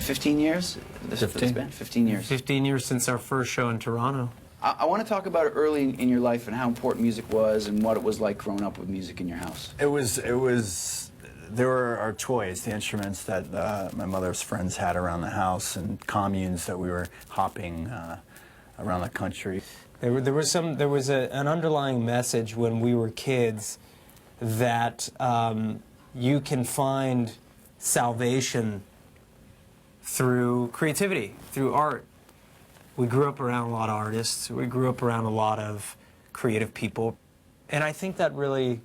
15 years? This 15. It's been 15 years. 15 years since our first show in Toronto. I want to talk about it early in your life and how important music was and what it was like growing up with music in your house. There were our toys, the instruments that my mother's friends had around the house, and communes that we were hopping around the country. There was an underlying message when we were kids that you can find salvation through creativity, through art. We grew up around a lot of artists. We grew up around a lot of creative people. And I think that really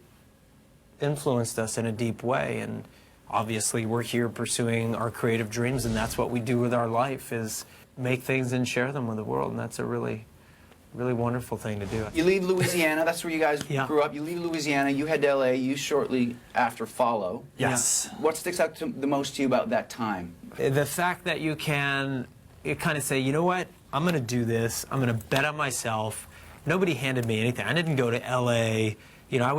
influenced us in a deep way. And obviously we're here pursuing our creative dreams, and that's what we do with our life, is make things and share them with the world. And that's a really wonderful thing to do. You leave Louisiana, that's where you guys grew up. You leave Louisiana, you head to LA, you shortly after follow. Yes. What sticks out the most to you about that time? The fact that you kind of say, you know what, I'm going to do this, I'm going to bet on myself. Nobody handed me anything. I didn't go to LA. You know, I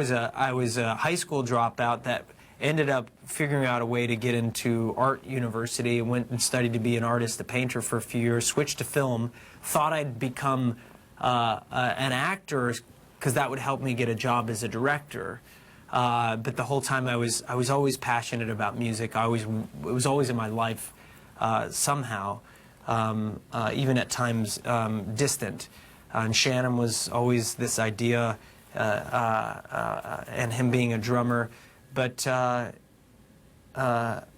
was a high school dropout that ended up figuring out a way to get into art university, went and studied to be an artist, a painter for a few years, switched to film, thought I'd become an actor because that would help me get a job as a director. But the whole time I was always passionate about music. It was always in my life somehow, even at times distant. And Shannon was always this idea, and him being a drummer. But I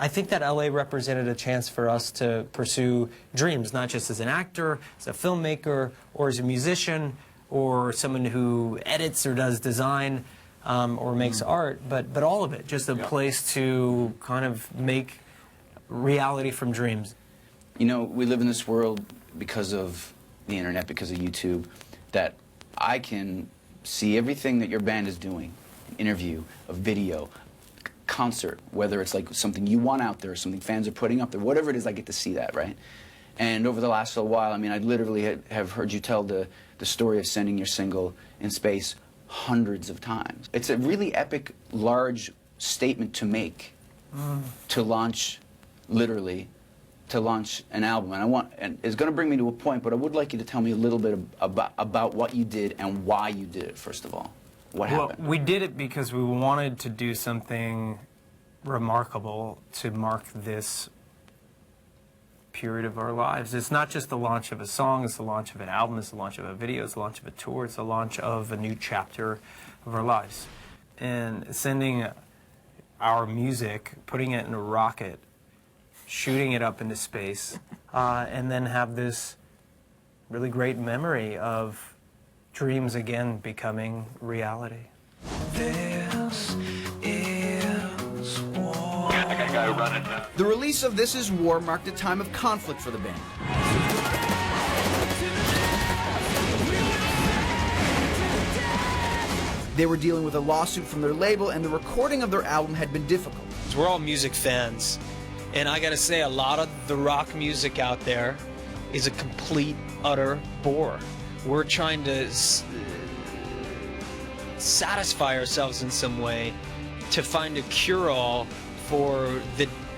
think that LA represented a chance for us to pursue dreams, not just as an actor, as a filmmaker, or as a musician, or someone who edits or does design, or makes art, but all of it, just a place to kind of make reality from dreams. You know, we live in this world because of the internet, because of YouTube, that I can see everything that your band is doing, an interview, a video, concert, whether it's like something you want out there, something fans are putting up there, whatever it is, I get to see that, right? And over the last little while, I mean, I literally have heard you tell the story of sending your single in space hundreds of times. It's a really epic, large statement to make, to launch, literally, to launch an album. And it's going to bring me to a point, but I would like you to tell me a little bit about what you did and why you did it, first of all. What happened? Well, we did it because we wanted to do something remarkable to mark this period of our lives. It's not just the launch of a song, it's the launch of an album, it's the launch of a video, it's the launch of a tour, it's the launch of a new chapter of our lives. And sending our music, putting it in a rocket, shooting it up into space, and then have this really great memory of dreams again becoming reality. This is war. I got a guy running now. The release of This Is War marked a time of conflict for the band. They were dealing with a lawsuit from their label, and the recording of their album had been difficult. We're all music fans, and I gotta say, a lot of the rock music out there is a complete, utter bore. We're trying to satisfy ourselves in some way to find a cure-all for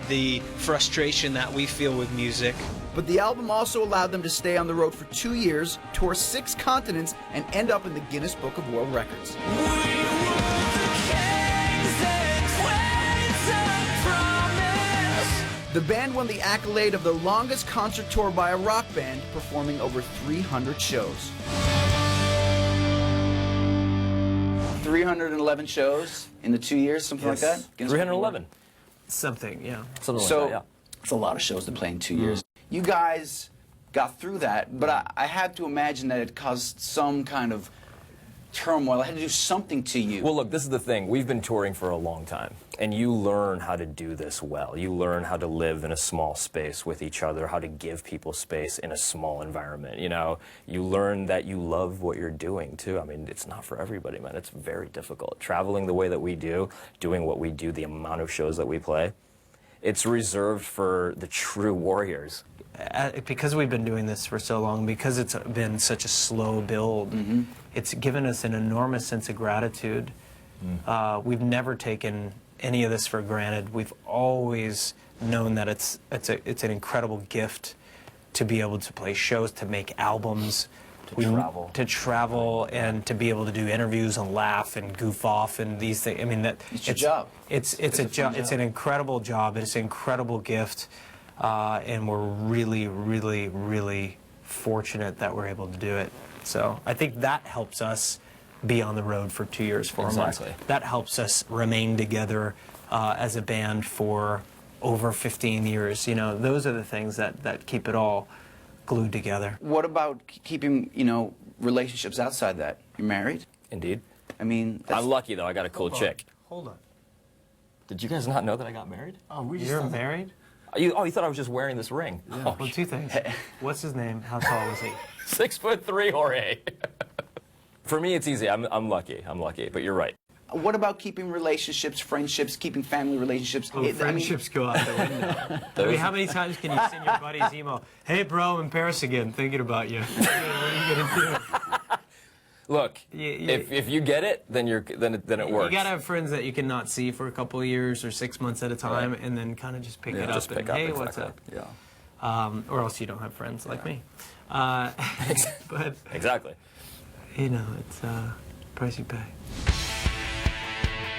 the frustration that we feel with music. But the album also allowed them to stay on the road for 2 years, tour 6 continents, and end up in the Guinness Book of World Records. The band won the accolade of the longest concert tour by a rock band, performing over 300 shows. 311 shows in the 2 years, something like that? Guinness 311. Something, yeah. Something So, like that, yeah. it's a lot of shows to play in 2 years. You guys got through that, but I had to imagine that it caused some kind of turmoil. It had to do something to you. Well, look, this is the thing. We've been touring for a long time, and you learn how to do this well. You learn how to live in a small space with each other, how to give people space in a small environment, you know? You learn that you love what you're doing, too. I mean, it's not for everybody, man. It's very difficult. Traveling the way that we do, doing what we do, the amount of shows that we play, it's reserved for the true warriors. Because we've been doing this for so long, because it's been such a slow build, it's given us an enormous sense of gratitude. We've never taken any of this for granted. We've always known that it's an incredible gift to be able to play shows, to make albums, to travel, and to be able to do interviews and laugh and goof off and these things. I mean, It's your job. It's a job. It's an incredible job. It's an incredible gift, and we're really, really, really fortunate that we're able to do it. So I think that helps us be on the road for 2 years, 4 months. Exactly. That helps us remain together as a band for over 15 years. You know, those are the things that keep it all glued together. What about keeping, you know, relationships outside that? You're married? Indeed. I mean, that's, I'm lucky though. I got a cool chick. Hold on. Did you guys not know that I got married? Oh, we You're married? You thought I was just wearing this ring? Oh, Well, two things. What's his name? How tall was he? 6'3", Jorge. For me, it's easy. I'm lucky. I'm lucky. But you're right. what about keeping relationships, friendships, keeping family relationships? Oh, friendships go out the window. I mean, how many times can you send your buddy's email? Hey, bro, I'm in Paris again, thinking about you. What are you gonna do? Look, if you get it, then then it works. You gotta have friends that you cannot see for a couple of years or 6 months at a time, Right. and then kind of just pick it up Just and pick up, hey, exactly. what's up? Yeah. Or else you don't have friends like me. But Exactly. you know, it's price you pay.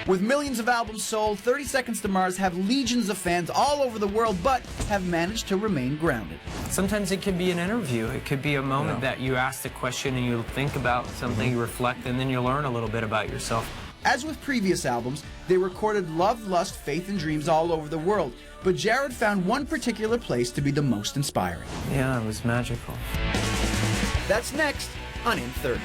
With millions of albums sold, 30 Seconds to Mars have legions of fans all over the world, but have managed to remain grounded. Sometimes it could be an interview. It could be a moment that you ask the question and you think about something, you reflect, and then you learn a little bit about yourself. As with previous albums, they recorded Love, Lust, Faith, and Dreams all over the world, but Jared found one particular place to be the most inspiring. Yeah, it was magical. That's next on In 30.